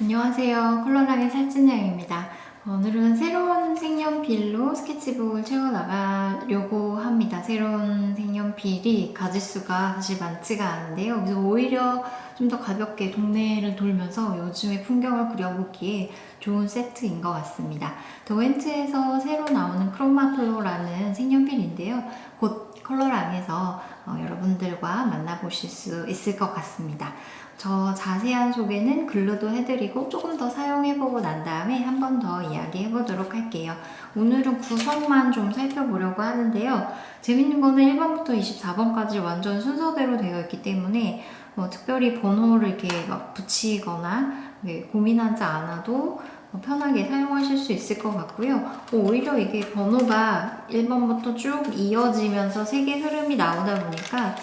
안녕하세요. 컬러랑의 살찐양입니다. 오늘은 새로운 색연필로 스케치북을 채워나가려고 합니다. 새로운 색연필이 가짓수가 사실 많지가 않은데요. 그래서 오히려 좀 더 가볍게 동네를 돌면서 요즘의 풍경을 그려보기에 좋은 세트인 것 같습니다. 더웬트에서 새로 나오는 크로마토라는 색연필인데요. 곧 컬러랑에서 여러분들과 만나보실 수 있을 것 같습니다. 저 자세한 소개는 글로도 해드리고 조금 더 사용해보고 난 다음에 한 번 더 이야기해보도록 할게요. 오늘은 구성만 좀 살펴보려고 하는데요. 재밌는 거는 1번부터 24번까지 완전 순서대로 되어 있기 때문에 특별히 번호를 이렇게 막 붙이거나 고민하지 않아도 편하게 사용하실 수 있을 것 같고요. 오히려 이게 번호가 1번부터 쭉 이어지면서 색의 흐름이 나오다 보니까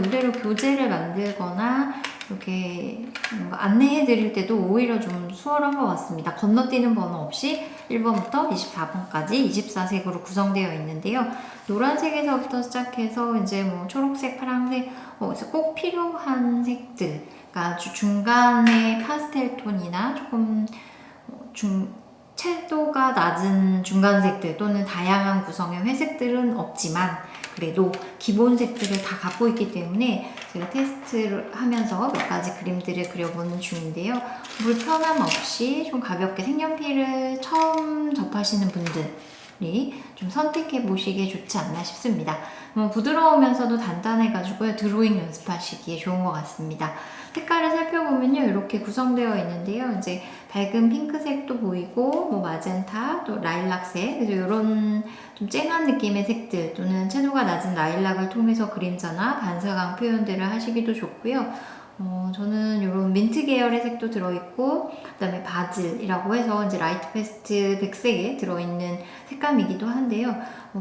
이대로 교재를 만들거나 이렇게 안내해 드릴 때도 오히려 좀 수월한 것 같습니다. 건너뛰는 번호 없이 1번부터 24번까지 24색으로 구성되어 있는데요. 노란색에서부터 시작해서 이제 초록색, 파란색, 그래서 꼭 필요한 색들, 그러니까 중간에 파스텔 톤이나 조금 채도가 낮은 중간색들 또는 다양한 구성의 회색들은 없지만 그래도 기본 색들을 다 갖고 있기 때문에 제가 테스트를 하면서 몇 가지 그림들을 그려보는 중인데요. 불편함 없이 좀 가볍게 색연필을 처음 접하시는 분들이 좀 선택해 보시기에 좋지 않나 싶습니다. 부드러우면서도 단단해가지고 드로잉 연습하시기에 좋은 것 같습니다. 색깔을 살펴보면요, 이렇게 구성되어 있는데요. 이제 밝은 핑크색도 보이고, 마젠타, 또 라일락색, 그래서 이런 좀 쨍한 느낌의 색들 또는 채도가 낮은 라일락을 통해서 그림자나 반사광 표현들을 하시기도 좋고요. 저는 이런 민트 계열의 색도 들어있고, 그 다음에 바질이라고 해서 이제 라이트 페스트 백색에 들어있는 색감이기도 한데요.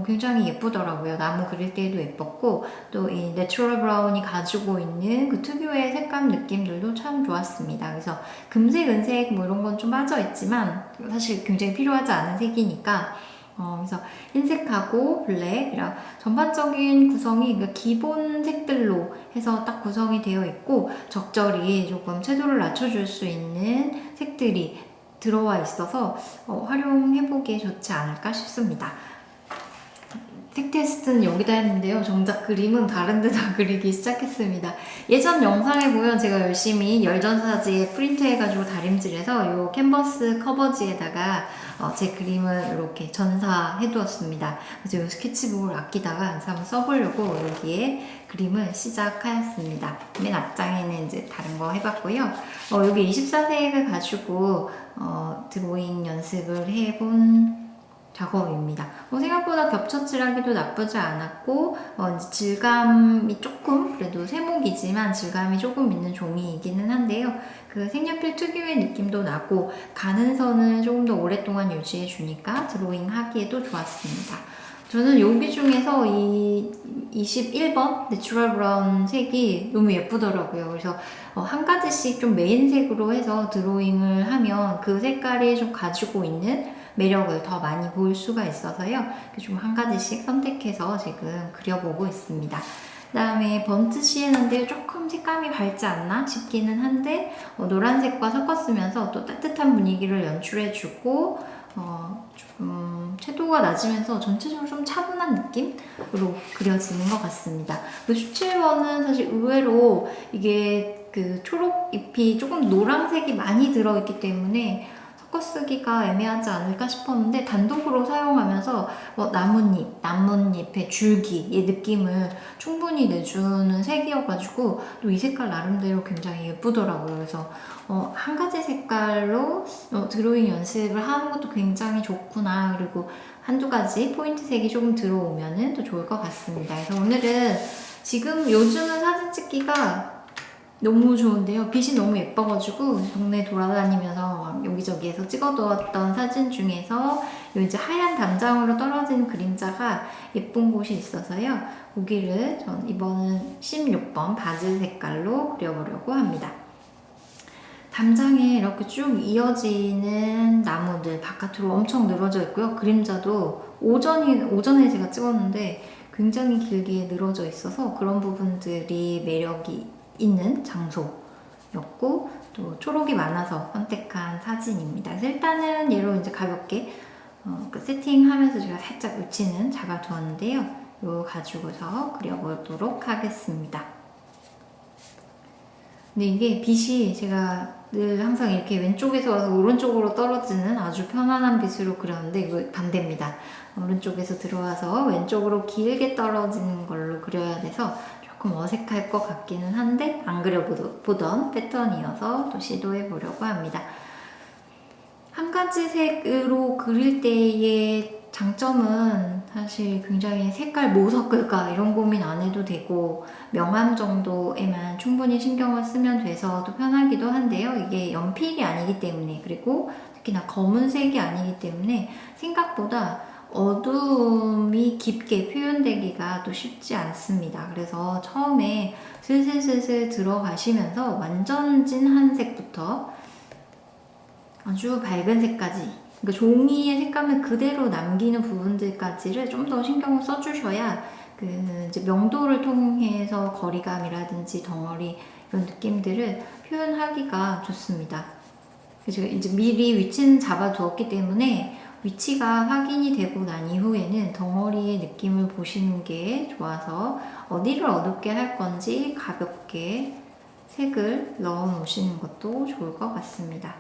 굉장히 예쁘더라고요. 나무 그릴 때도 예뻤고, 또 이 내추럴 브라운이 가지고 있는 그 특유의 색감 느낌들도 참 좋았습니다. 그래서 금색, 은색 이런 건 좀 빠져있지만, 사실 굉장히 필요하지 않은 색이니까, 그래서 흰색하고 블랙 이런 전반적인 구성이 기본 색들로 해서 딱 구성이 되어 있고 적절히 조금 채도를 낮춰줄 수 있는 색들이 들어와 있어서 활용해보기에 좋지 않을까 싶습니다. 색 테스트는 여기다 했는데요. 정작 그림은 다른 데다 그리기 시작했습니다. 예전 영상에 보면 제가 열심히 열전사지에 프린트해가지고 다림질해서 이 캔버스 커버지에다가 제 그림을 이렇게 전사해 두었습니다. 그래서 이 스케치북을 아끼다가 한번 써보려고 여기에 그림을 시작하였습니다. 맨 앞장에는 이제 다른 거 해봤고요. 여기 24색을 가지고 드로잉 연습을 해본 작업입니다. 생각보다 겹쳐칠하기도 나쁘지 않았고 질감이 조금 그래도 세목이지만 질감이 조금 있는 종이이기는 한데요. 그 색연필 특유의 느낌도 나고 가는 선은 조금 더 오랫동안 유지해 주니까 드로잉 하기에도 좋았습니다. 저는 여기 중에서 이 21번 내추럴 브라운 색이 너무 예쁘더라고요. 그래서 한 가지씩 좀 메인색으로 해서 드로잉을 하면 그 색깔이 좀 가지고 있는 매력을 더 많이 볼 수가 있어서요. 좀 한 가지씩 선택해서 지금 그려보고 있습니다. 그 다음에 번트 시에는데 조금 색감이 밝지 않나 싶기는 한데 노란색과 섞었으면서 또 따뜻한 분위기를 연출해주고 조금 채도가 낮으면서 전체적으로 좀 차분한 느낌으로 그려지는 것 같습니다. 그 17번은 사실 의외로 이게 그 초록 잎이 조금 노란색이 많이 들어있기 때문에 섞어쓰기가 애매하지 않을까 싶었는데 단독으로 사용하면서 나뭇잎의 줄기의 느낌을 충분히 내주는 색이어가지고 또 이 색깔 나름대로 굉장히 예쁘더라고요. 그래서 한 가지 색깔로 드로잉 연습을 하는 것도 굉장히 좋구나. 그리고 한두 가지 포인트 색이 조금 들어오면 또 좋을 것 같습니다. 그래서 오늘은 지금 요즘은 사진 찍기가 너무 좋은데요. 빛이 너무 예뻐가지고 동네 돌아다니면서 여기저기에서 찍어두었던 사진 중에서 이제 하얀 담장으로 떨어진 그림자가 예쁜 곳이 있어서요. 거기를 전 이번은 16번 바질 색깔로 그려보려고 합니다. 담장에 이렇게 쭉 이어지는 나무들 바깥으로 엄청 늘어져 있고요. 그림자도 오전에 제가 찍었는데 굉장히 길게 늘어져 있어서 그런 부분들이 매력이 있는 장소였고 또 초록이 많아서 선택한 사진입니다. 그래서 일단은 얘로 이제 가볍게 세팅하면서 제가 살짝 위치는 잡아두었는데요. 이거 가지고서 그려보도록 하겠습니다. 근데 이게 빛이 제가 늘 항상 이렇게 왼쪽에서 와서 오른쪽으로 떨어지는 아주 편안한 빛으로 그렸는데 이거 반대입니다. 오른쪽에서 들어와서 왼쪽으로 길게 떨어지는 걸로 그려야 돼서 조금 어색할 것 같기는 한데 안 그려보던 패턴이어서 또 시도해 보려고 합니다. 한 가지 색으로 그릴 때의 장점은 사실 굉장히 색깔 뭐 섞을까 이런 고민 안 해도 되고 명암 정도에만 충분히 신경을 쓰면 돼서 또 편하기도 한데요. 이게 연필이 아니기 때문에 그리고 특히나 검은색이 아니기 때문에 생각보다 어둠이 깊게 표현되기가 또 쉽지 않습니다. 그래서 처음에 슬슬슬슬 들어가시면서 완전 진한 색부터 아주 밝은 색까지, 그러니까 종이의 색감을 그대로 남기는 부분들까지를 좀 더 신경을 써주셔야 이제 명도를 통해서 거리감이라든지 덩어리 이런 느낌들을 표현하기가 좋습니다. 그래서 이제 미리 위치는 잡아두었기 때문에 위치가 확인이 되고 난 이후에는 덩어리의 느낌을 보시는 게 좋아서 어디를 어둡게 할 건지 가볍게 색을 넣어 놓으시는 것도 좋을 것 같습니다.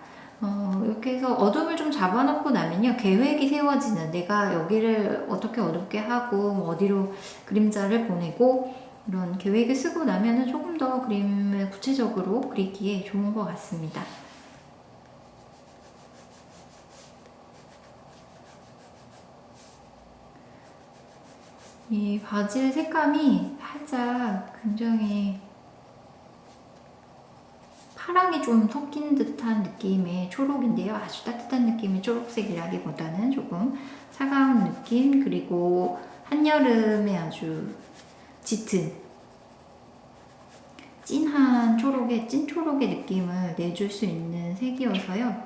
이렇게 해서 어둠을 좀 잡아놓고 나면요, 계획이 세워지는, 내가 여기를 어떻게 어둡게 하고 뭐 어디로 그림자를 보내고 이런 계획을 쓰고 나면은 조금 더 그림을 구체적으로 그리기에 좋은 것 같습니다. 이 바질 색감이 살짝 굉장히 파랑이 좀 섞인 듯한 느낌의 초록인데요. 아주 따뜻한 느낌의 초록색이라기보다는 조금 차가운 느낌, 그리고 한여름에 아주 짙은 진한 초록의 찐초록의 느낌을 내줄 수 있는 색이어서요.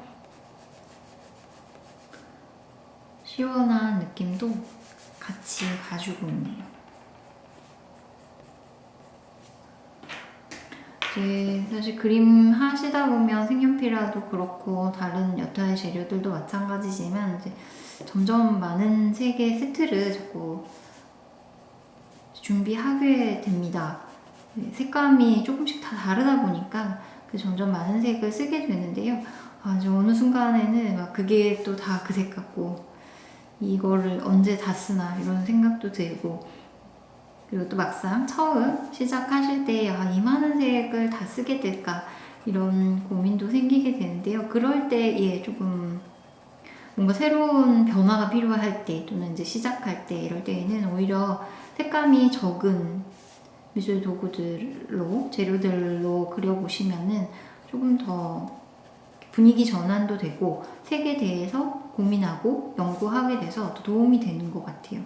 시원한 느낌도 같이 가지고 있네요. 이제 사실 그림 하시다 보면 색연필화도 그렇고 다른 여타의 재료들도 마찬가지지만 이제 점점 많은 색의 세트를 자꾸 준비하게 됩니다. 색감이 조금씩 다 다르다 보니까 점점 많은 색을 쓰게 되는데요. 이제 어느 순간에는 막 그게 또 다 그 색 같고 이거를 언제 다 쓰나 이런 생각도 들고, 그리고 또 막상 처음 시작하실 때 이 많은 색을 다 쓰게 될까 이런 고민도 생기게 되는데요. 그럴 때 조금 뭔가 새로운 변화가 필요할 때 또는 이제 시작할 때 이럴 때에는 오히려 색감이 적은 미술 도구들로 재료들로 그려보시면은 조금 더 분위기 전환도 되고 색에 대해서 고민하고 연구하게 돼서 더 도움이 되는 것 같아요.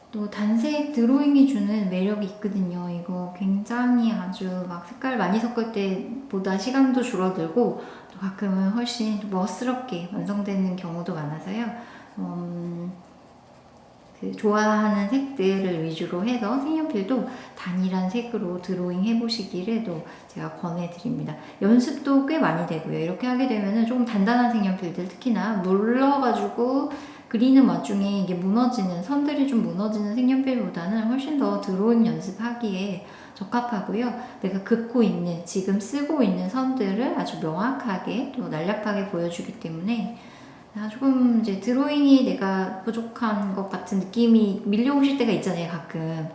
또 단색 드로잉이 주는 매력이 있거든요. 이거 굉장히 아주 막 색깔 많이 섞을 때보다 시간도 줄어들고 또 가끔은 훨씬 멋스럽게 완성되는 경우도 많아서요. 좋아하는 색들을 위주로 해서 색연필도 단일한 색으로 드로잉 해보시기를 또 제가 권해드립니다. 연습도 꽤 많이 되고요. 이렇게 하게 되면 조금 단단한 색연필들, 특히나 물러가지고 그리는 와중에 이게 무너지는, 선들이 좀 무너지는 색연필보다는 훨씬 더 드로잉 연습하기에 적합하고요. 내가 긋고 있는, 지금 쓰고 있는 선들을 아주 명확하게 또 날렵하게 보여주기 때문에 조금 이제 드로잉이 내가 부족한 것 같은 느낌이 밀려오실 때가 있잖아요, 가끔.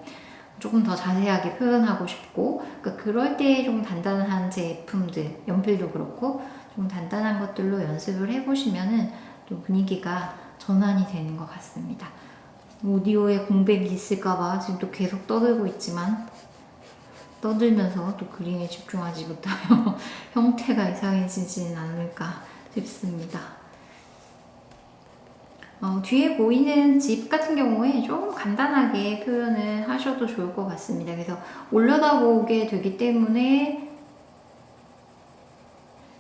조금 더 자세하게 표현하고 싶고, 그러니까 그럴 때 좀 단단한 제품들, 연필도 그렇고 좀 단단한 것들로 연습을 해보시면은 또 분위기가 전환이 되는 것 같습니다. 오디오에 공백이 있을까봐 지금 또 계속 떠들고 있지만 떠들면서 또 그림에 집중하지 못하여 형태가 이상해지진 않을까 싶습니다. 뒤에 보이는 집 같은 경우에 좀 간단하게 표현을 하셔도 좋을 것 같습니다. 그래서 올려다보게 되기 때문에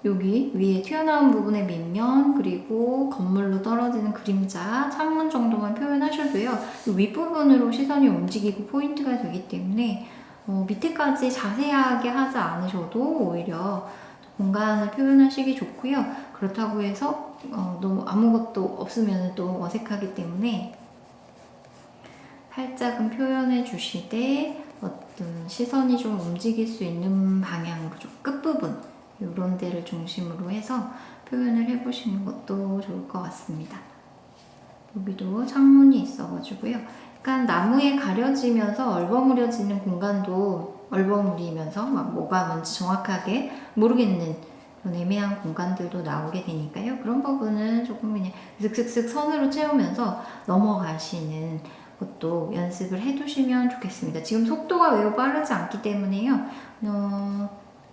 여기 위에 튀어나온 부분의 밑면, 그리고 건물로 떨어지는 그림자, 창문 정도만 표현하셔도요, 윗부분으로 시선이 움직이고 포인트가 되기 때문에 밑에까지 자세하게 하지 않으셔도 오히려 공간을 표현하시기 좋고요. 그렇다고 해서 너무 아무것도 없으면 또 어색하기 때문에 살짝은 표현해 주시되 어떤 시선이 좀 움직일 수 있는 방향으로 좀 끝부분 이런 데를 중심으로 해서 표현을 해보시는 것도 좋을 것 같습니다. 여기도 창문이 있어가지고요. 약간 나무에 가려지면서 얼버무려지는 공간도 얼버무리면서 막 뭐가 뭔지 정확하게 모르겠는 그런 애매한 공간들도 나오게 되니까요. 그런 부분은 조금 그냥 슥슥슥 선으로 채우면서 넘어가시는 것도 연습을 해두시면 좋겠습니다. 지금 속도가 매우 빠르지 않기 때문에요.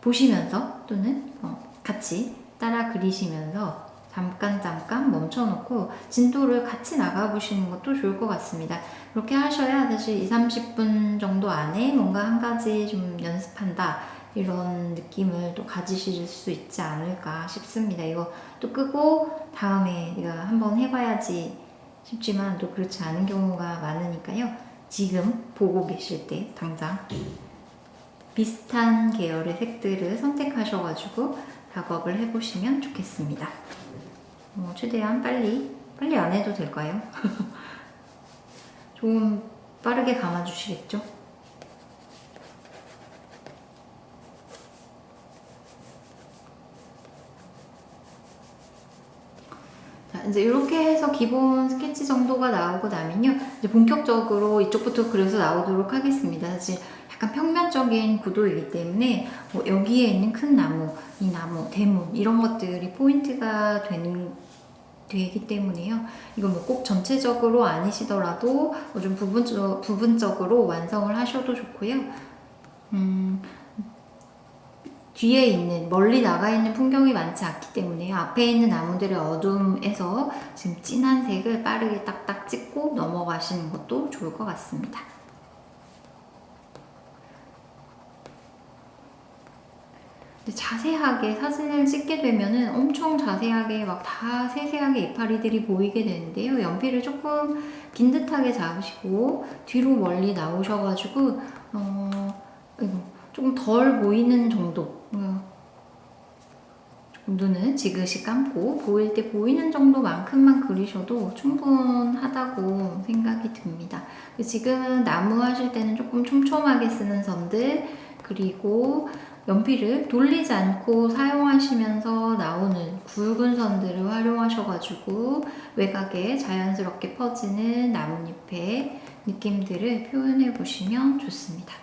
보시면서 또는 같이 따라 그리시면서 잠깐 멈춰놓고 진도를 같이 나가보시는 것도 좋을 것 같습니다. 그렇게 하셔야 사실 20-30분 정도 안에 뭔가 한 가지 좀 연습한다 이런 느낌을 또 가지실 수 있지 않을까 싶습니다. 이거 또 끄고 다음에 내가 한번 해봐야지 싶지만 또 그렇지 않은 경우가 많으니까요. 지금 보고 계실 때 당장 비슷한 계열의 색들을 선택하셔가지고 작업을 해보시면 좋겠습니다. 최대한 빨리 안 해도 될까요? 좀 빠르게 감아주시겠죠? 자, 이제 이렇게 해서 기본 스케치 정도가 나오고 나면요. 이제 본격적으로 이쪽부터 그려서 나오도록 하겠습니다. 사실 약간 평면적인 구도이기 때문에 여기에 있는 큰 나무, 이 나무, 대문 이런 것들이 포인트가 되기 때문에요. 이건 뭐 꼭 전체적으로 아니시더라도 좀 부분적으로 완성을 하셔도 좋고요. 뒤에 있는 멀리 나가 있는 풍경이 많지 않기 때문에 앞에 있는 나무들의 어둠에서 지금 진한 색을 빠르게 딱딱 찍고 넘어가시는 것도 좋을 것 같습니다. 자세하게 사진을 찍게 되면은 엄청 자세하게 막 다 세세하게 이파리들이 보이게 되는데요. 연필을 조금 긴 듯하게 잡으시고 뒤로 멀리 나오셔가지고 조금 덜 보이는 정도, 눈은 지그시 감고 보일 때 보이는 정도만큼만 그리셔도 충분하다고 생각이 듭니다. 지금 나무 하실 때는 조금 촘촘하게 쓰는 선들, 그리고 연필을 돌리지 않고 사용하시면서 나오는 굵은 선들을 활용하셔가지고 외곽에 자연스럽게 퍼지는 나뭇잎의 느낌들을 표현해 보시면 좋습니다.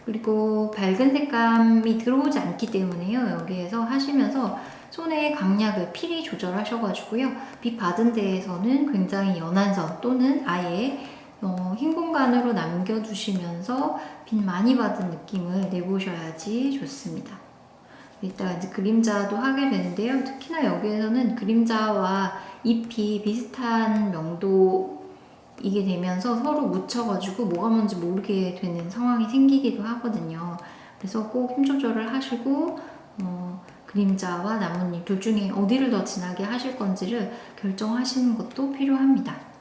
그리고 밝은 색감이 들어오지 않기 때문에요. 여기에서 하시면서 손의 강약을 필히 조절하셔가지고요. 빛 받은 데에서는 굉장히 연한 선 또는 아예 흰 공간으로 남겨두시면서 빛 많이 받은 느낌을 내보셔야지 좋습니다. 이따가 이제 그림자도 하게 되는데요. 특히나 여기에서는 그림자와 잎이 비슷한 명도이게 되면서 서로 묻혀가지고 뭐가 뭔지 모르게 되는 상황이 생기기도 하거든요. 그래서 꼭 힘 조절을 하시고 그림자와 나뭇잎 둘 중에 어디를 더 진하게 하실 건지를 결정하시는 것도 필요합니다.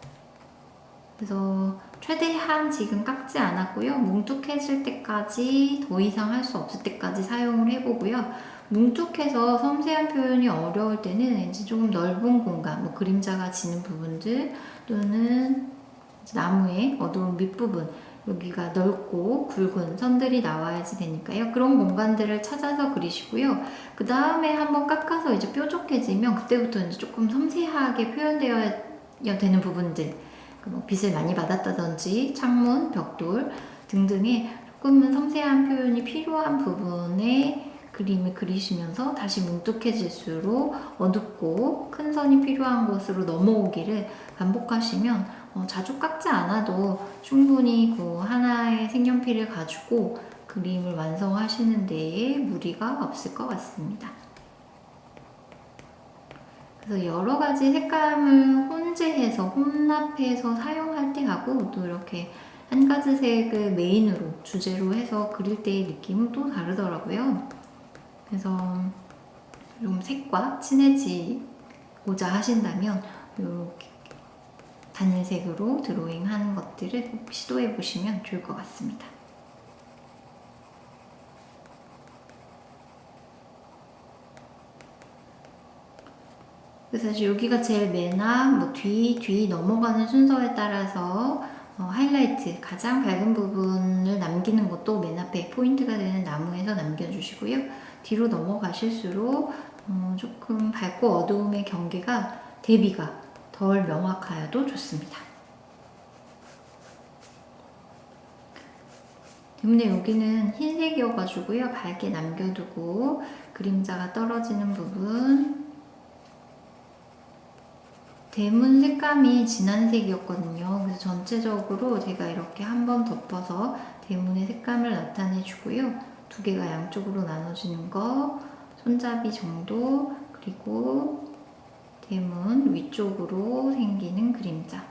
그래서 최대한 지금 깎지 않았고요. 뭉툭해질 때까지 더 이상 할 수 없을 때까지 사용을 해보고요. 뭉툭해서 섬세한 표현이 어려울 때는 이제 조금 넓은 공간, 뭐 그림자가 지는 부분들 또는 나무의 어두운 밑부분 여기가 넓고 굵은 선들이 나와야지 되니까요. 그런 공간들을 찾아서 그리시고요. 그 다음에 한번 깎아서 이제 뾰족해지면 그때부터 이제 조금 섬세하게 표현되어야 되는 부분들, 뭐 빛을 많이 받았다든지 창문, 벽돌 등등의 조금은 섬세한 표현이 필요한 부분에 그림을 그리시면서 다시 뭉툭해질수록 어둡고 큰 선이 필요한 곳으로 넘어오기를 반복하시면 자주 깎지 않아도 충분히 그 하나의 색연필을 가지고 그림을 완성하시는 데에 무리가 없을 것 같습니다. 그래서 여러 가지 색감을 혼재해서 혼합해서 사용할 때하고 또 이렇게 한 가지 색을 메인으로 주제로 해서 그릴 때의 느낌은 또 다르더라고요. 그래서 좀 색과 친해지고자 하신다면 이렇게 단일색으로 드로잉 하는 것들을 꼭 시도해 보시면 좋을 것 같습니다. 사실 여기가 제일 맨 앞, 뒤 넘어가는 순서에 따라서 하이라이트, 가장 밝은 부분을 남기는 것도 맨 앞에 포인트가 되는 나무에서 남겨주시고요. 뒤로 넘어가실수록 조금 밝고 어두움의 경계가 대비가 덜 명확하여도 좋습니다. 때문에 여기는 흰색이어가지고요. 밝게 남겨두고 그림자가 떨어지는 부분, 대문 색감이 진한 색이었거든요. 그래서 전체적으로 제가 이렇게 한번 덮어서 대문의 색감을 나타내 주고요. 두 개가 양쪽으로 나눠지는 거, 손잡이 정도, 그리고 대문 위쪽으로 생기는 그림자.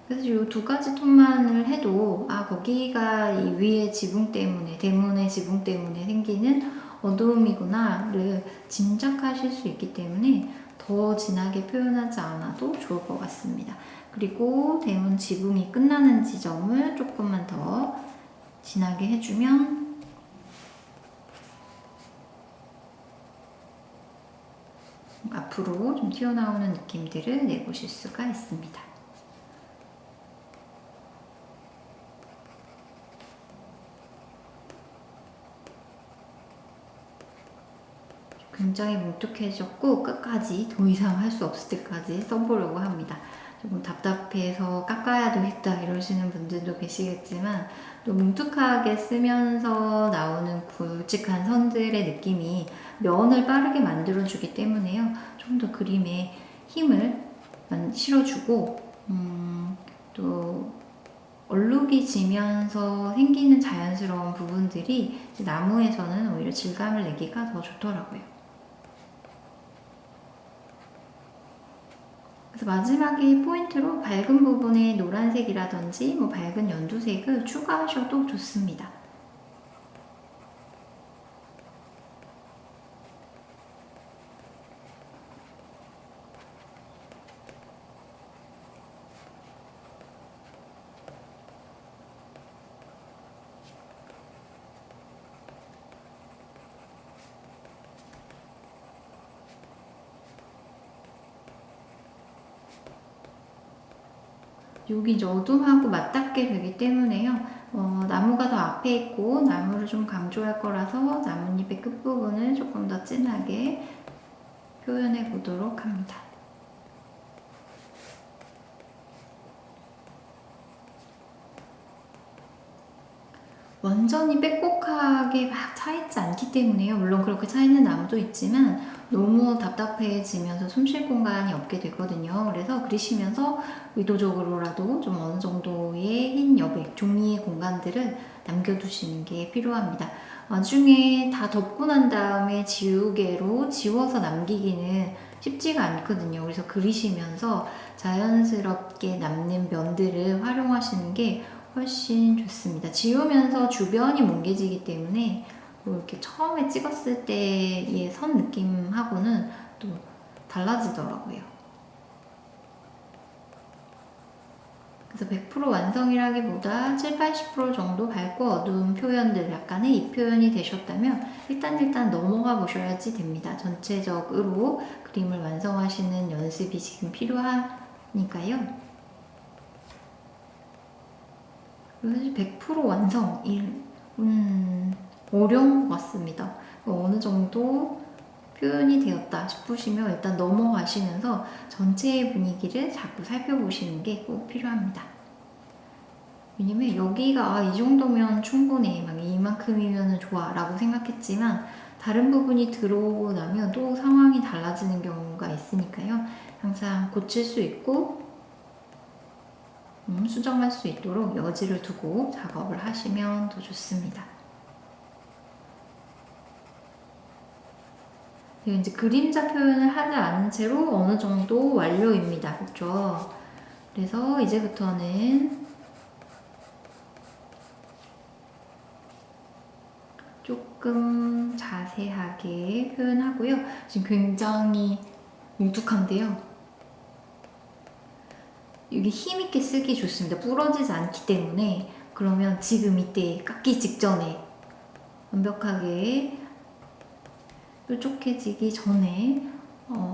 그래서 이 두 가지 톤만을 해도 거기가 이 위에 지붕 때문에, 대문의 지붕 때문에 생기는 어두움이구나를 짐작하실 수 있기 때문에 더 진하게 표현하지 않아도 좋을 것 같습니다. 그리고 대문 지붕이 끝나는 지점을 조금만 더 진하게 해주면 앞으로 좀 튀어나오는 느낌들을 내보실 수가 있습니다. 굉장히 뭉툭해졌고 끝까지 더 이상 할 수 없을 때까지 써보려고 합니다. 조금 답답해서 깎아야 되겠다 이러시는 분들도 계시겠지만 또 뭉툭하게 쓰면서 나오는 굵직한 선들의 느낌이 면을 빠르게 만들어주기 때문에요. 좀 더 그림에 힘을 실어주고 또 얼룩이 지면서 생기는 자연스러운 부분들이 나무에서는 오히려 질감을 내기가 더 좋더라고요. 그래서 마지막에 포인트로 밝은 부분에 노란색이라든지 밝은 연두색을 추가하셔도 좋습니다. 여기 이제 어둠하고 맞닿게 되기 때문에요. 나무가 더 앞에 있고 나무를 좀 강조할 거라서 나뭇잎의 끝부분을 조금 더 진하게 표현해 보도록 합니다. 완전히 빽빽하게 막 차있지 않기 때문에요. 물론 그렇게 차있는 나무도 있지만 너무 답답해지면서 숨 쉴 공간이 없게 되거든요. 그래서 그리시면서 의도적으로라도 좀 어느 정도의 흰 여백, 종이의 공간들을 남겨두시는 게 필요합니다. 나중에 다 덮고 난 다음에 지우개로 지워서 남기기는 쉽지가 않거든요. 그래서 그리시면서 자연스럽게 남는 면들을 활용하시는 게 훨씬 좋습니다. 지우면서 주변이 뭉개지기 때문에 이렇게 처음에 찍었을 때의 선 느낌하고는 또 달라지더라고요. 그래서 100% 완성이라기보다 7~80% 정도 밝고 어두운 표현들, 약간의 이 표현이 되셨다면 일단 넘어가 보셔야지 됩니다. 전체적으로 그림을 완성하시는 연습이 지금 필요하니까요. 사실 100% 완성이 어려운 것 같습니다. 어느 정도 표현이 되었다 싶으시면 일단 넘어가시면서 전체의 분위기를 자꾸 살펴보시는 게 꼭 필요합니다. 왜냐면 여기가 이 정도면 충분해, 막 이만큼이면 좋아 라고 생각했지만 다른 부분이 들어오고 나면 또 상황이 달라지는 경우가 있으니까요. 항상 고칠 수 있고 수정할 수 있도록 여지를 두고 작업을 하시면 더 좋습니다. 이제 그림자 표현을 하지 않은 채로 어느 정도 완료입니다. 그렇죠? 그래서 이제부터는 조금 자세하게 표현하고요. 지금 굉장히 뭉툭한데요. 여기 힘있게 쓰기 좋습니다. 부러지지 않기 때문에. 그러면 지금 이때 깎기 직전에 완벽하게 뾰족해지기 전에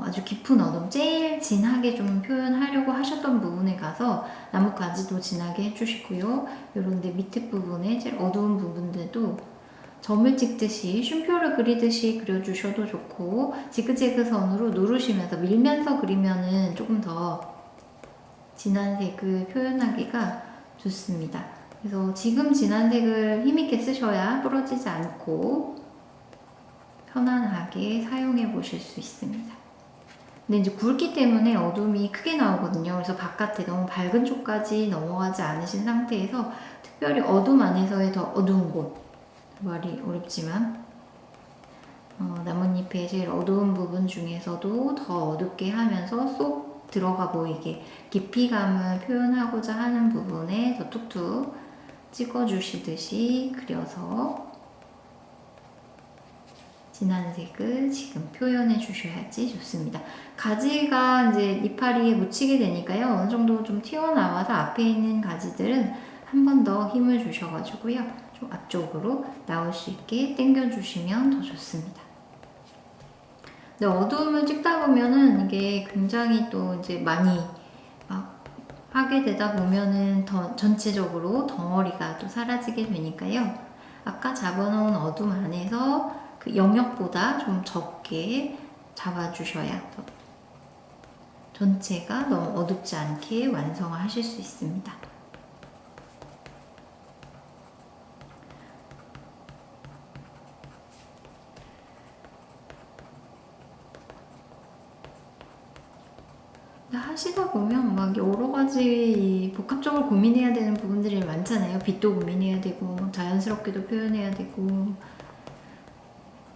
아주 깊은 어둠, 제일 진하게 좀 표현하려고 하셨던 부분에 가서 나뭇가지도 진하게 해주시고요. 요런데 밑에 부분에 제일 어두운 부분들도 점을 찍듯이 쉼표를 그리듯이 그려주셔도 좋고, 지그재그 선으로 누르시면서 밀면서 그리면은 조금 더 진한 색을 표현하기가 좋습니다. 그래서 지금 진한 색을 힘있게 쓰셔야 부러지지 않고 편안하게 사용해 보실 수 있습니다. 근데 이제 굵기 때문에 어둠이 크게 나오거든요. 그래서 바깥에 너무 밝은 쪽까지 넘어가지 않으신 상태에서 특별히 어둠 안에서의 더 어두운 곳, 말이 어렵지만 나뭇잎의 제일 어두운 부분 중에서도 더 어둡게 하면서 쏙 들어가 보이게 깊이감을 표현하고자 하는 부분에 더 툭툭 찍어주시듯이 그려서 진한 색을 지금 표현해 주셔야지 좋습니다. 가지가 이제 이파리에 묻히게 되니까요. 어느 정도 좀 튀어나와서 앞에 있는 가지들은 한 번 더 힘을 주셔가지고요. 좀 앞쪽으로 나올 수 있게 당겨주시면 더 좋습니다. 근데 어두움을 찍다 보면은 이게 굉장히 또 이제 많이 막 하게 되다 보면은 더 전체적으로 덩어리가 또 사라지게 되니까요. 아까 잡아놓은 어둠 안에서 그 영역보다 좀 적게 잡아주셔야 더 전체가 너무 어둡지 않게 완성하실 수 있습니다. 하시다 보면 막 여러 가지 복합적으로 고민해야 되는 부분들이 많잖아요. 빛도 고민해야 되고 자연스럽게도 표현해야 되고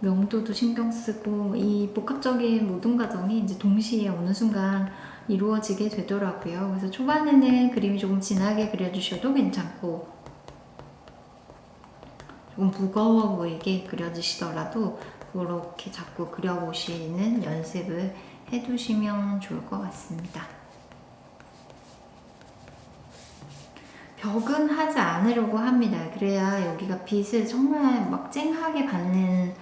명도도 신경 쓰고 이 복합적인 모든 과정이 이제 동시에 어느 순간 이루어지게 되더라고요. 그래서 초반에는 그림이 조금 진하게 그려주셔도 괜찮고 조금 무거워 보이게 그려지시더라도 그렇게 자꾸 그려보시는 연습을 해두시면 좋을 것 같습니다. 벽은 하지 않으려고 합니다. 그래야 여기가 빛을 정말 막 쨍하게 받는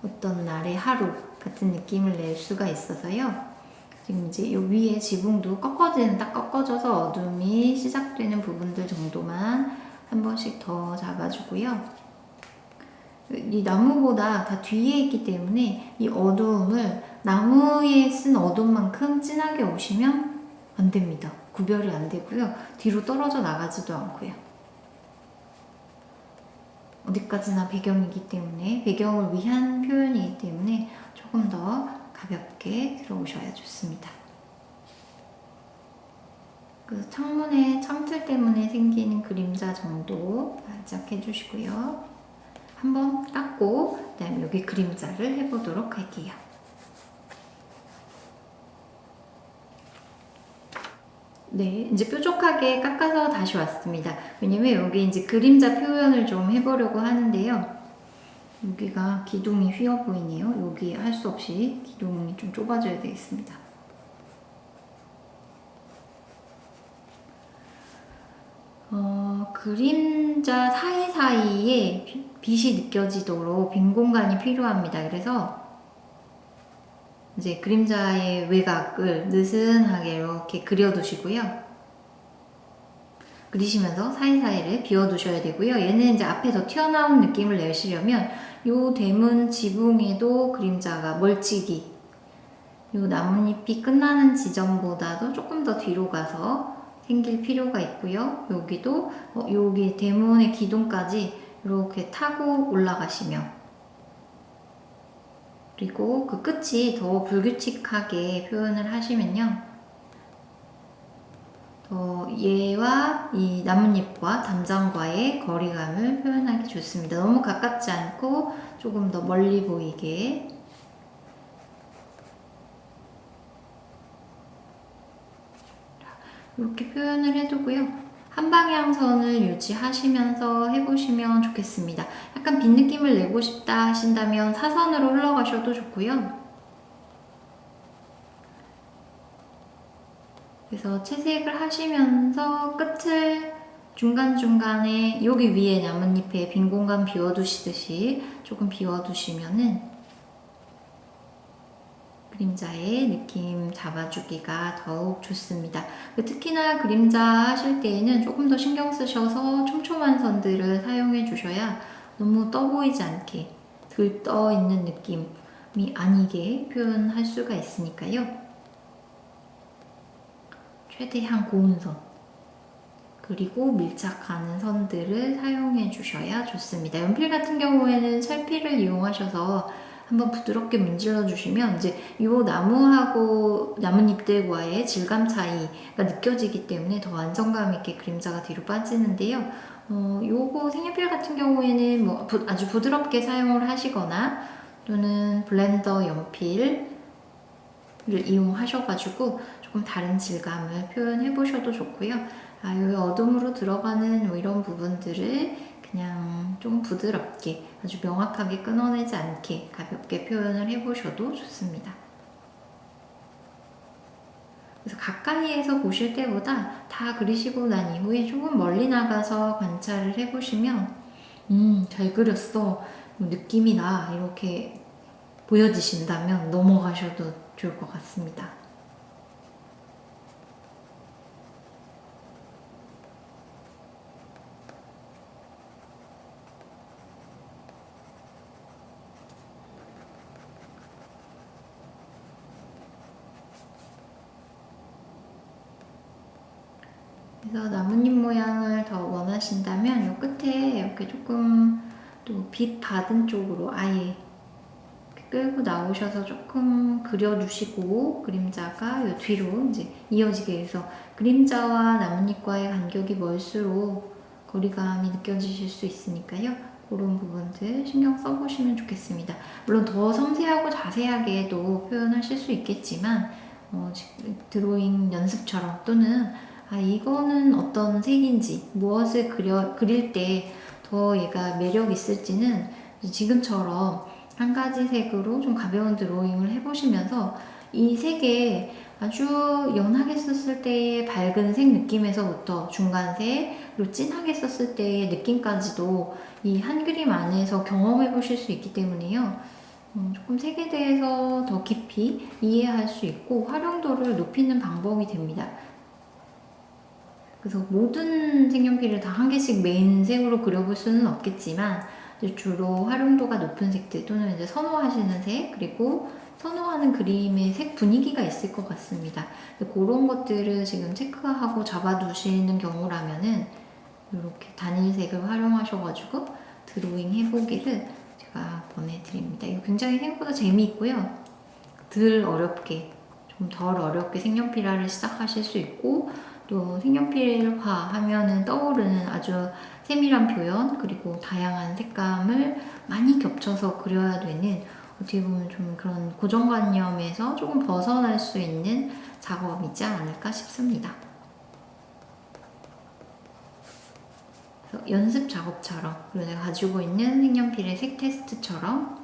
어떤 날의 하루 같은 느낌을 낼 수가 있어서요. 지금 이제 요 위에 지붕도 딱 꺾어져서 어둠이 시작되는 부분들 정도만 한 번씩 더 잡아주고요. 이 나무보다 다 뒤에 있기 때문에 이 어두움을 나무에 쓴 어둠만큼 진하게 오시면 안 됩니다. 구별이 안 되고요. 뒤로 떨어져 나가지도 않고요. 어디까지나 배경이기 때문에, 배경을 위한 표현이기 때문에 조금 더 가볍게 들어오셔야 좋습니다. 그래서 창문에 창틀 때문에 생기는 그림자 정도 살짝 해주시고요. 한번 깎고 그다음에 여기 그림자를 해보도록 할게요. 네, 이제 뾰족하게 깎아서 다시 왔습니다. 왜냐면 여기 이제 그림자 표현을 좀 해보려고 하는데요. 여기가 기둥이 휘어 보이네요. 여기 할 수 없이 기둥이 좀 좁아져야 되겠습니다. 그림자 사이사이에 빛이 느껴지도록 빈 공간이 필요합니다. 그래서 이제 그림자의 외곽을 느슨하게 이렇게 그려두시고요. 그리시면서 사이사이를 비워두셔야 되고요. 얘는 이제 앞에 더 튀어나온 느낌을 내시려면 요 대문 지붕에도 그림자가 멀찍이 요 나뭇잎이 끝나는 지점보다도 조금 더 뒤로 가서 생길 필요가 있고요. 여기도 여기 대문의 기둥까지 이렇게 타고 올라가시면, 그리고 그 끝이 더 불규칙하게 표현을 하시면요. 더 얘와 이 나뭇잎과 담장과의 거리감을 거리감을 좋습니다. 너무 가깝지 않고 조금 더 멀리 보이게. 이렇게 표현을 해두고요. 한 방향선을 유지하시면서 해보시면 좋겠습니다. 약간 빈 느낌을 내고 싶다 하신다면 사선으로 흘러가셔도 좋고요. 그래서 채색을 하시면서 끝을 중간중간에 여기 위에 나뭇잎에 빈 공간 비워두시듯이 조금 비워두시면은 그림자의 느낌 잡아주기가 더욱 좋습니다. 특히나 그림자 하실 때에는 조금 더 신경 쓰셔서 촘촘한 선들을 사용해 주셔야 너무 떠 보이지 않게 들떠 있는 느낌이 아니게 표현할 수가 있으니까요. 최대한 고운 선 그리고 밀착하는 선들을 사용해 주셔야 좋습니다. 연필 같은 경우에는 찰필을 이용하셔서 한번 부드럽게 문질러 주시면 이제 이 나무하고 나뭇잎들과의 질감 차이가 느껴지기 때문에 더 안정감 있게 그림자가 뒤로 빠지는데요. 요거 색연필 같은 경우에는 뭐 아주 부드럽게 사용을 하시거나 또는 블렌더 연필을 이용하셔가지고 조금 다른 질감을 표현해 보셔도 좋고요. 여기 어둠으로 들어가는 뭐 이런 부분들을 그냥 좀 부드럽게 아주 명확하게 끊어내지 않게 가볍게 표현을 해보셔도 좋습니다. 그래서 가까이에서 보실 때보다 다 그리시고 난 이후에 조금 멀리 나가서 관찰을 해보시면 잘 그렸어, 느낌이 나, 이렇게 보여지신다면 넘어가셔도 좋을 것 같습니다. 그래서 나뭇잎 모양을 더 원하신다면 이 끝에 이렇게 조금 또 빛 받은 쪽으로 아예 끌고 나오셔서 조금 그려주시고 그림자가 이 뒤로 이제 이어지게 해서 그림자와 나뭇잎과의 간격이 멀수록 거리감이 느껴지실 수 있으니까요. 그런 부분들 신경 써보시면 좋겠습니다. 물론 더 섬세하고 자세하게도 표현하실 수 있겠지만 드로잉 연습처럼 또는 이거는 어떤 색인지 무엇을 그릴 때 더 얘가 매력 있을지는 지금처럼 한 가지 색으로 좀 가벼운 드로잉을 해보시면서 이 색에 아주 연하게 썼을 때의 밝은 색 느낌에서부터 중간색, 그리고 진하게 썼을 때의 느낌까지도 이 한 그림 안에서 경험해 보실 수 있기 때문에요. 조금 색에 대해서 더 깊이 이해할 수 있고 활용도를 높이는 방법이 됩니다. 그래서 모든 색연필을 다 한 개씩 메인 색으로 그려볼 수는 없겠지만 주로 활용도가 높은 색들 또는 이제 선호하시는 색 그리고 선호하는 그림의 색 분위기가 있을 것 같습니다. 그런 것들을 지금 체크하고 잡아두시는 경우라면은 이렇게 단일색을 활용하셔가지고 드로잉 해보기를 제가 보내드립니다. 이거 굉장히 생각보다 재미있고요. 덜 어렵게 좀 덜 어렵게 색연필화를 시작하실 수 있고 또 색연필화 하면은 떠오르는 아주 세밀한 표현 그리고 다양한 색감을 많이 겹쳐서 그려야 되는 어떻게 보면 좀 그런 고정관념에서 조금 벗어날 수 있는 작업이지 않을까 싶습니다. 그래서 연습 작업처럼 그리고 내가 가지고 있는 색연필의 색 테스트처럼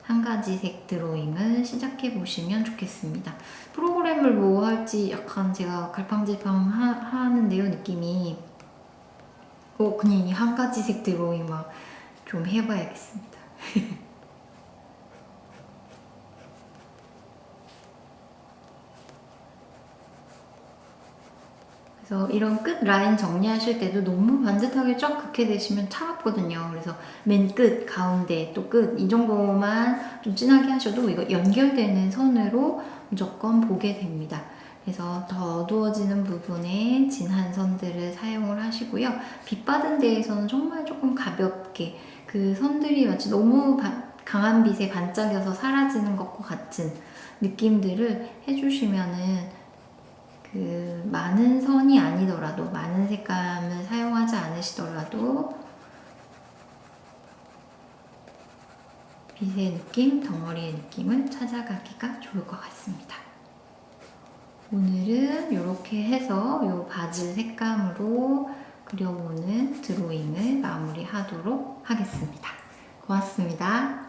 한 가지 색 드로잉을 시작해 보시면 좋겠습니다. 프로그램을 뭐 할지 약간 제가 갈팡질팡 하는데요, 느낌이. 그냥 이 한 가지 색 드로잉 막 좀 해봐야겠습니다. 그래서 이런 끝 라인 정리하실 때도 너무 반듯하게 쫙 긋게 되시면 차갑거든요. 그래서 맨 끝, 가운데, 또 끝 이 정도만 좀 진하게 하셔도 이거 연결되는 선으로 무조건 보게 됩니다. 그래서 더 어두워지는 부분에 진한 선들을 사용을 하시고요. 빛 받은 데에서는 정말 조금 가볍게 그 선들이 마치 너무 강한 빛에 반짝여서 사라지는 것과 같은 느낌들을 해주시면은 많은 선이 아니더라도 많은 색감을 사용하지 않으시더라도 빛의 느낌, 덩어리의 느낌을 찾아가기가 좋을 것 같습니다. 오늘은 이렇게 해서 이 바질 색감으로 그려보는 드로잉을 마무리하도록 하겠습니다. 고맙습니다.